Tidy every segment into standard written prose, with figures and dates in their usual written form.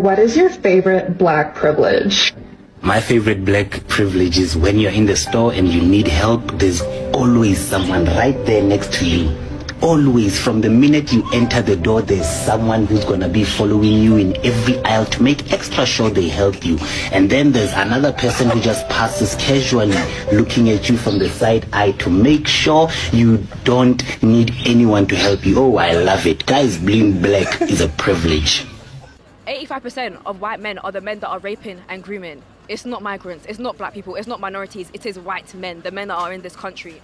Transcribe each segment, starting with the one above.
What is your favorite Black privilege? My favorite Black privilege is when you're in the store and you need help, there's always someone right there next to you. Always, from the minute you enter the door, there's someone who's gonna be following you in every aisle to make extra sure they help you. And then there's another person who just passes casually, looking at you from the side eye to make sure you don't need anyone to help you. Oh, I love it. Guys, being Black is a privilege. 85% of white men are the men that are raping and grooming. It's not migrants, it's not Black people, it's not minorities, it is white men, the men that are in this country.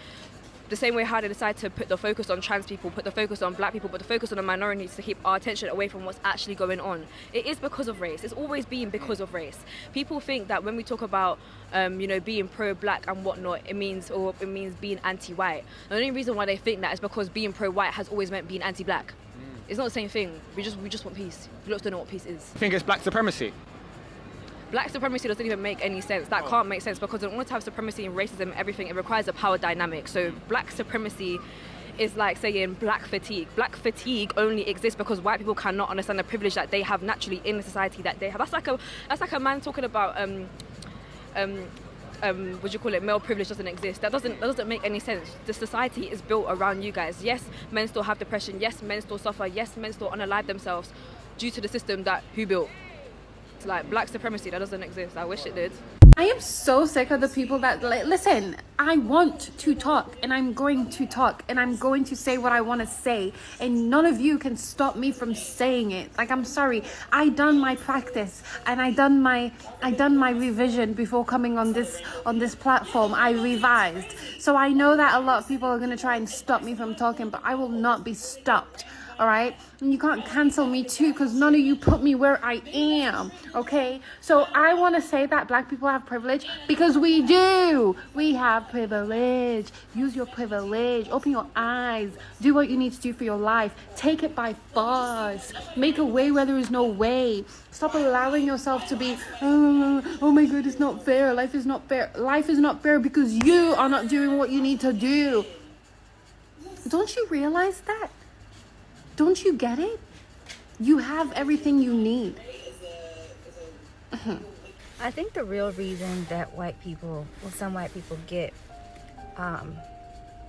The same way how they decide to put the focus on trans people, put the focus on Black people, put the focus on the minorities to keep our attention away from what's actually going on. It is because of race. It's always been because of race. People think that when we talk about, being pro-Black and whatnot, it means being anti-white. The only reason why they think that is because being pro-white has always meant being anti-Black. It's not the same thing. We just want peace. We just don't know what peace is. I think it's Black supremacy. Black supremacy doesn't even make any sense. That can't make sense because in order to have supremacy and racism and everything, it requires a power dynamic. So Black supremacy is like saying Black fatigue. Black fatigue only exists because white people cannot understand the privilege that they have naturally in the society that they have. That's like a man talking about male privilege doesn't exist. That doesn't make any sense. The society is built around you guys. Yes, men still have depression. Yes, men still suffer. Yes, men still unalive themselves due to the system that who built. It's like Black supremacy that doesn't exist. I wish it did. I am so sick of the people that listen. I want to talk and I'm going to talk and I'm going to say what I want to say, and none of you can stop me from saying it. Like, I'm sorry, I done my practice and I done my revision before coming on this platform. I revised, so I know that a lot of people are going to try and stop me from talking, but I will not be stopped. All right, and you can't cancel me too because none of you put me where I am. Okay, so I want to say that Black people have privilege because we do. We have privilege. Use your privilege. Open your eyes. Do what you need to do for your life. Take it by force. Make a way where there is no way. Stop allowing yourself to be, oh my God, it's not fair. Life is not fair. Life is not fair because you are not doing what you need to do. Don't you realize that? Don't you get it? You have everything you need. I think the real reason that some white people get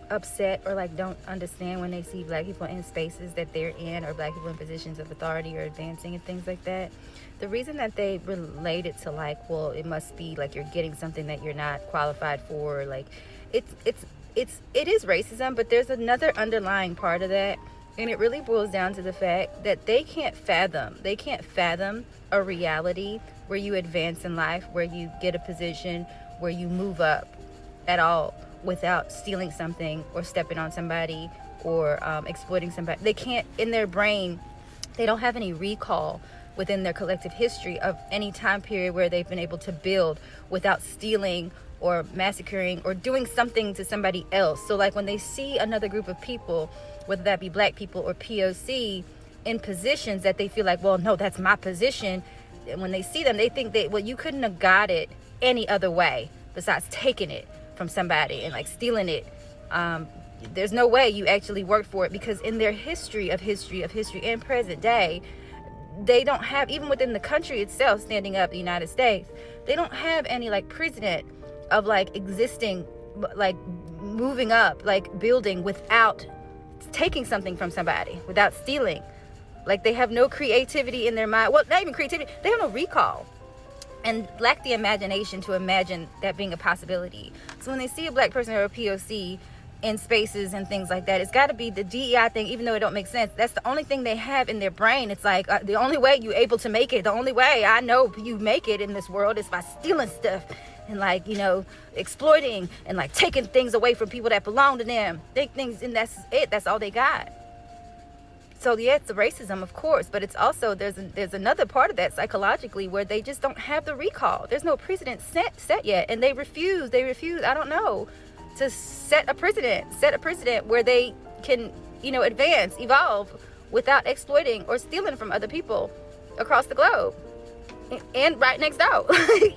upset or like don't understand when they see Black people in spaces that they're in, or Black people in positions of authority or advancing and things like that, the reason that they relate it to like, well, it must be like you're getting something that you're not qualified for, like it is racism, but there's another underlying part of that. And it really boils down to the fact that they can't fathom a reality where you advance in life, where you get a position, where you move up at all without stealing something or stepping on somebody or exploiting somebody. They can't, in their brain, they don't have any recall within their collective history of any time period where they've been able to build without stealing or massacring or doing something to somebody else. So like when they see another group of people, whether that be Black people or POC, in positions that they feel like, well, no, that's my position. And when they see them, they think that, well, you couldn't have got it any other way besides taking it from somebody and like stealing it. There's no way you actually worked for it, because in their history and present day, they don't have, even within the country itself, standing up the United States, they don't have any like precedent of like existing, like moving up, like building without taking something from somebody, without stealing. Like they have no creativity in their mind. Well, not even creativity, they have no recall and lack the imagination to imagine that being a possibility. So when they see a Black person or a POC in spaces and things like that, it's got to be the DEI thing, even though it don't make sense. That's the only thing they have in their brain. It's like the only way you able to make it, the only way I know you make it in this world is by stealing stuff and like, you know, exploiting and like taking things away from people that belong to them. Take things, and that's it. That's all they got. So yeah, it's the racism, of course, but it's also there's another part of that psychologically where they just don't have the recall. There's no precedent set yet, and they refuse. I don't know, to set a precedent where they can, you know, advance, evolve without exploiting or stealing from other people across the globe and right next door.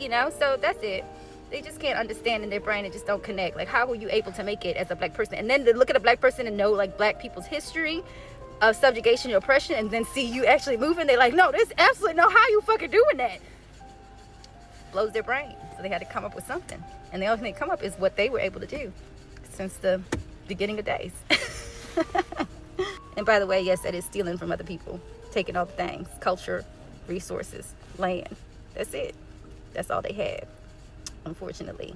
You know, so that's it. They just can't understand in their brain. It just don't connect. Like, how were you able to make it as a Black person? And then to look at a Black person and know like Black people's history of subjugation and oppression and then see you actually moving, they're like, no, there's absolutely no how you fucking doing that. Blows their brain. So they had to come up with something. And the only thing they come up is what they were able to do since the beginning of days. And by the way, yes, that is stealing from other people. Taking all the things. Culture, resources, land. That's it. That's all they had. Unfortunately.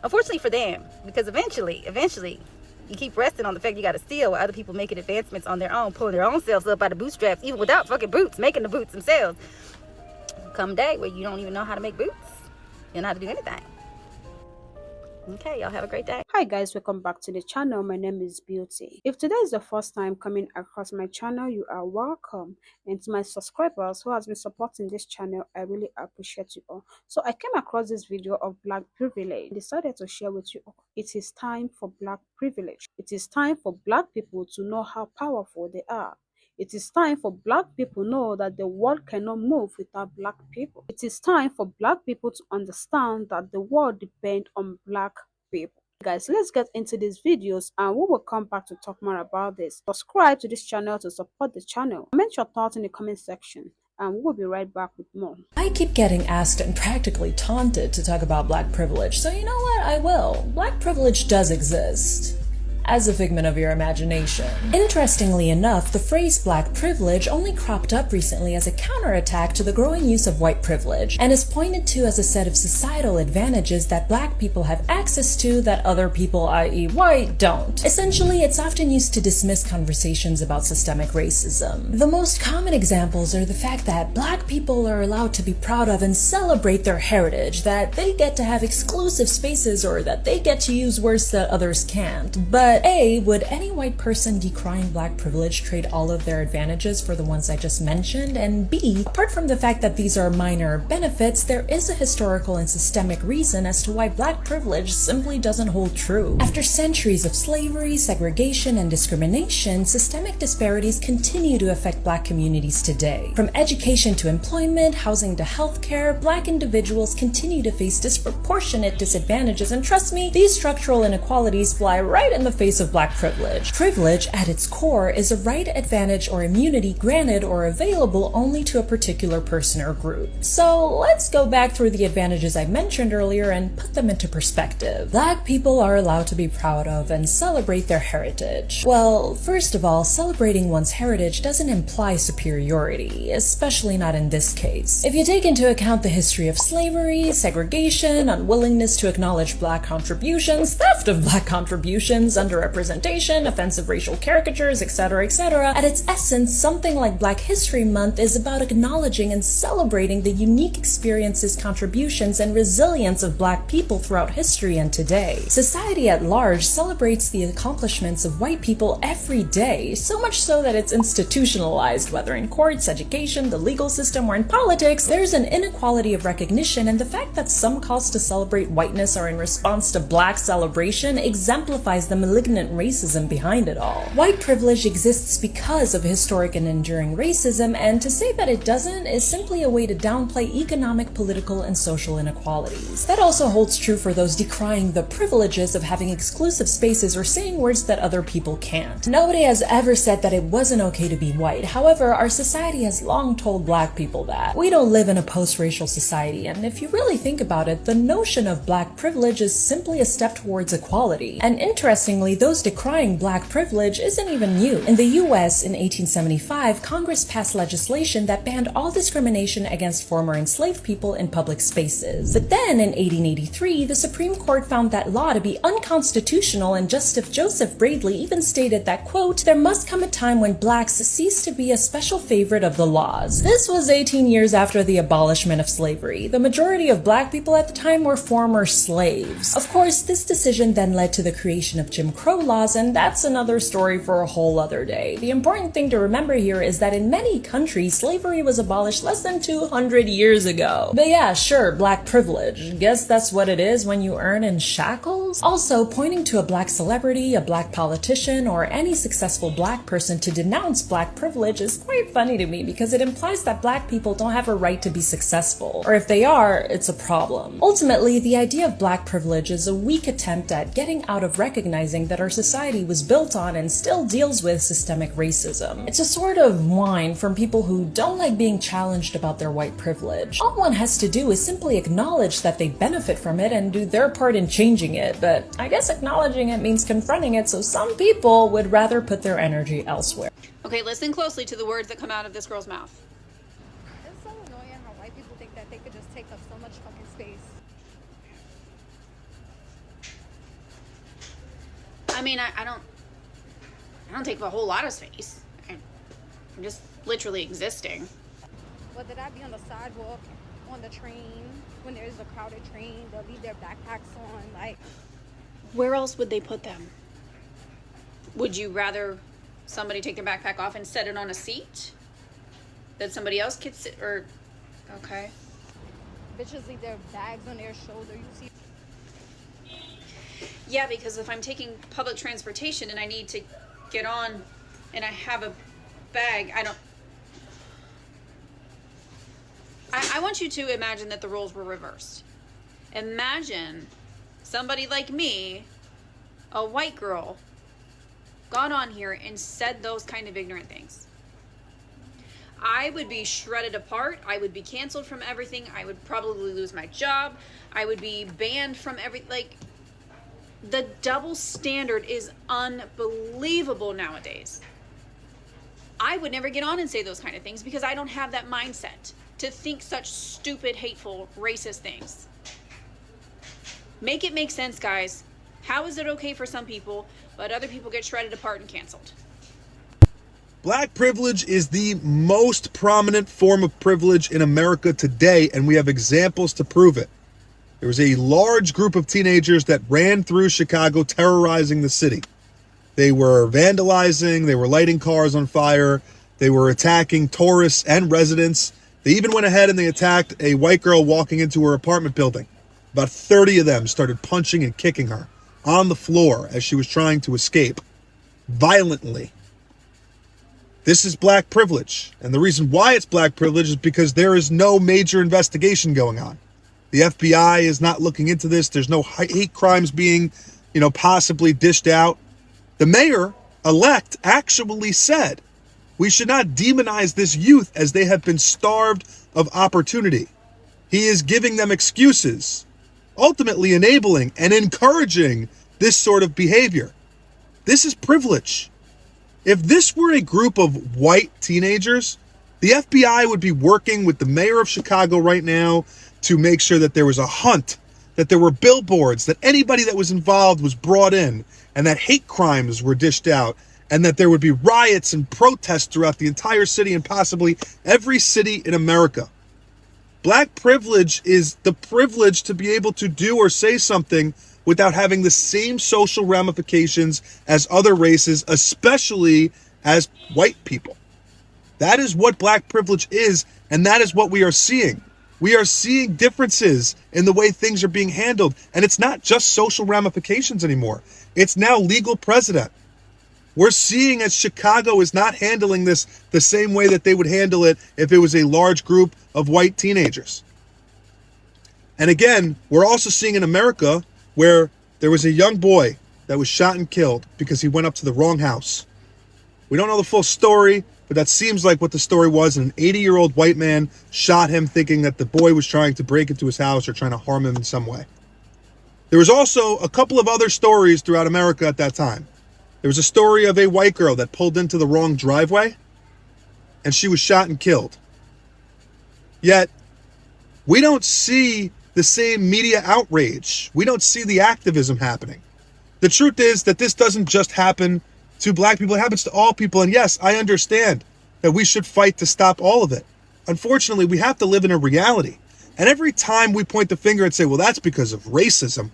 Unfortunately for them. Because eventually, you keep resting on the fact you got to steal while other people making advancements on their own, pulling their own selves up by the bootstraps, even without fucking boots, making the boots themselves. Come day where you don't even know how to make boots. You don't know how to do anything. Okay, y'all have a great day. Hi guys, welcome back to the channel. My name is Beauty. If today is the first time coming across my channel, you are welcome. And to my subscribers who has been supporting this channel, I really appreciate you all. So I came across this video of black privilege and decided to share with you all. It is time for black privilege. It is time for black people to know how powerful they are. It is time for black people to know that the world cannot move without black people. It is time for black people to understand that the world depends on black people. Guys, let's get into these videos and we will come back to talk more about this. Subscribe to this channel to support the channel. Comment your thoughts in the comment section and we'll be right back with more. I keep getting asked and practically taunted to talk about black privilege, so you know what? I will. Black privilege does exist. As a figment of your imagination. Interestingly enough, the phrase black privilege only cropped up recently as a counterattack to the growing use of white privilege, and is pointed to as a set of societal advantages that black people have access to that other people, i.e. white, don't. Essentially, it's often used to dismiss conversations about systemic racism. The most common examples are the fact that black people are allowed to be proud of and celebrate their heritage, that they get to have exclusive spaces, or that they get to use words that others can't. But A, would any white person decrying black privilege trade all of their advantages for the ones I just mentioned? And B, apart from the fact that these are minor benefits, there is a historical and systemic reason as to why black privilege simply doesn't hold true. After centuries of slavery, segregation, and discrimination, systemic disparities continue to affect black communities today. From education to employment, housing to healthcare, black individuals continue to face disproportionate disadvantages, and trust me, these structural inequalities fly right in the face of black privilege. Privilege, at its core, is a right, advantage, or immunity granted or available only to a particular person or group. So let's go back through the advantages I mentioned earlier and put them into perspective. Black people are allowed to be proud of and celebrate their heritage. Well, first of all, celebrating one's heritage doesn't imply superiority, especially not in this case. If you take into account the history of slavery, segregation, unwillingness to acknowledge black contributions, theft of black contributions, underrepresentation, offensive racial caricatures, etc., etc. At its essence, something like Black History Month is about acknowledging and celebrating the unique experiences, contributions, and resilience of black people throughout history and today. Society at large celebrates the accomplishments of white people every day, so much so that it's institutionalized, whether in courts, education, the legal system, or in politics. There's an inequality of recognition, and the fact that some calls to celebrate whiteness are in response to black celebration exemplifies the malignant racism behind it all. White privilege exists because of historic and enduring racism, and to say that it doesn't is simply a way to downplay economic, political, and social inequalities. That also holds true for those decrying the privileges of having exclusive spaces or saying words that other people can't. Nobody has ever said that it wasn't okay to be white. However, our society has long told black people that. We don't live in a post-racial society, and if you really think about it, the notion of black privilege is simply a step towards equality. And interestingly, those decrying black privilege isn't even new. In the US in 1875, Congress passed legislation that banned all discrimination against former enslaved people in public spaces. But then in 1883, the Supreme Court found that law to be unconstitutional, and Justice Joseph Bradley even stated that, quote, "There must come a time when blacks cease to be a special favorite of the laws." This was 18 years after the abolishment of slavery. The majority of black people at the time were former slaves. Of course, this decision then led to the creation of Jim Crow laws, and that's another story for a whole other day. The important thing to remember here is that in many countries, slavery was abolished less than 200 years ago. But yeah, sure, black privilege. Guess that's what it is when you earn in shackles? Also, pointing to a black celebrity, a black politician, or any successful black person to denounce black privilege is quite funny to me, because it implies that black people don't have a right to be successful. Or if they are, it's a problem. Ultimately, the idea of black privilege is a weak attempt at getting out of recognizing that our society was built on and still deals with systemic racism. It's a sort of whine from people who don't like being challenged about their white privilege. All one has to do is simply acknowledge that they benefit from it and do their part in changing it, but I guess acknowledging it means confronting it, so some people would rather put their energy elsewhere. Okay, listen closely to the words that come out of this girl's mouth. It's so annoying how white people think that they could just take up so much fucking space. I mean, I don't take up a whole lot of space. I'm just literally existing. Whether that be on the sidewalk, on the train, when there's a crowded train, they'll leave their backpacks on, like. Where else would they put them? Would you rather somebody take their backpack off and set it on a seat that somebody else could sit, or, okay. Bitches leave their bags on their shoulder, you see. Yeah, because if I'm taking public transportation and I need to get on and I have a bag, I want you to imagine that the roles were reversed. Imagine somebody like me, a white girl, got on here and said those kind of ignorant things. I would be shredded apart. I would be canceled from everything. I would probably lose my job. I would be banned from the double standard is unbelievable nowadays. I would never get on and say those kind of things because I don't have that mindset to think such stupid, hateful, racist things. Make it make sense, guys. How is it okay for some people, but other people get shredded apart and canceled? Black privilege is the most prominent form of privilege in America today, and we have examples to prove it. There was a large group of teenagers that ran through Chicago terrorizing the city. They were vandalizing, they were lighting cars on fire, they were attacking tourists and residents. They even went ahead and they attacked a white girl walking into her apartment building. About 30 of them started punching and kicking her on the floor as she was trying to escape violently. This is black privilege. And the reason why it's black privilege is because there is no major investigation going on. The FBI is not looking into this. There's no hate crimes being, possibly dished out. The mayor-elect actually said we should not demonize this youth as they have been starved of opportunity. He is giving them excuses, ultimately enabling and encouraging this sort of behavior. This is privilege. If this were a group of white teenagers, the FBI would be working with the mayor of Chicago right now to make sure that there was a hunt, that there were billboards, that anybody that was involved was brought in, and that hate crimes were dished out, and that there would be riots and protests throughout the entire city and possibly every city in America. Black privilege is the privilege to be able to do or say something without having the same social ramifications as other races, especially as white people. That is what black privilege is, and that is what we are seeing. We are seeing differences in the way things are being handled, and it's not just social ramifications anymore. It's now legal precedent. We're seeing as Chicago is not handling this the same way that they would handle it if it was a large group of white teenagers. And again, we're also seeing in America where there was a young boy that was shot and killed because he went up to the wrong house. We don't know the full story, but that seems like what the story was. An 80-year-old white man shot him thinking that the boy was trying to break into his house or trying to harm him in some way. There was also a couple of other stories throughout America at that time. There was a story of a white girl that pulled into the wrong driveway and she was shot and killed. Yet, we don't see the same media outrage. We don't see the activism happening. The truth is that this doesn't just happen to black people, it happens to all people. And yes, I understand that we should fight to stop all of it. Unfortunately, we have to live in a reality. And every time we point the finger and say, well, that's because of racism,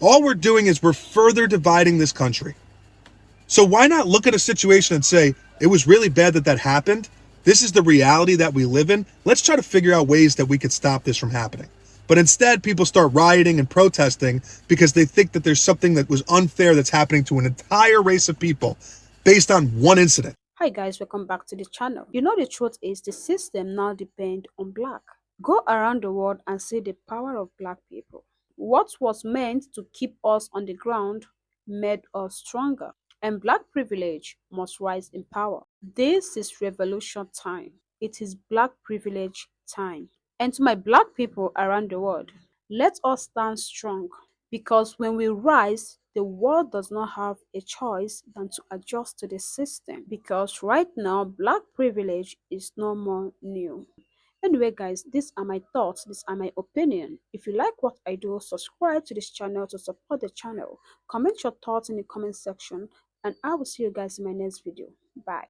all we're doing is we're further dividing this country. So why not look at a situation and say, it was really bad that that happened. This is the reality that we live in. Let's try to figure out ways that we could stop this from happening. But instead, people start rioting and protesting because they think that there's something that was unfair that's happening to an entire race of people based on one incident. Hi guys, welcome back to the channel. The truth is the system now depends on black. Go around the world and see the power of black people. What was meant to keep us on the ground made us stronger, and black privilege must rise in power. This is revolution time. It is black privilege time. And to my black people around the world, let us stand strong, because when we rise, the world does not have a choice than to adjust to the system, because right now black privilege is no more new. Anyway guys, these are my thoughts, these are my opinion. If you like what I do, subscribe to this channel to support the channel. Comment your thoughts in the comment section, and I will see you guys in my next video. Bye.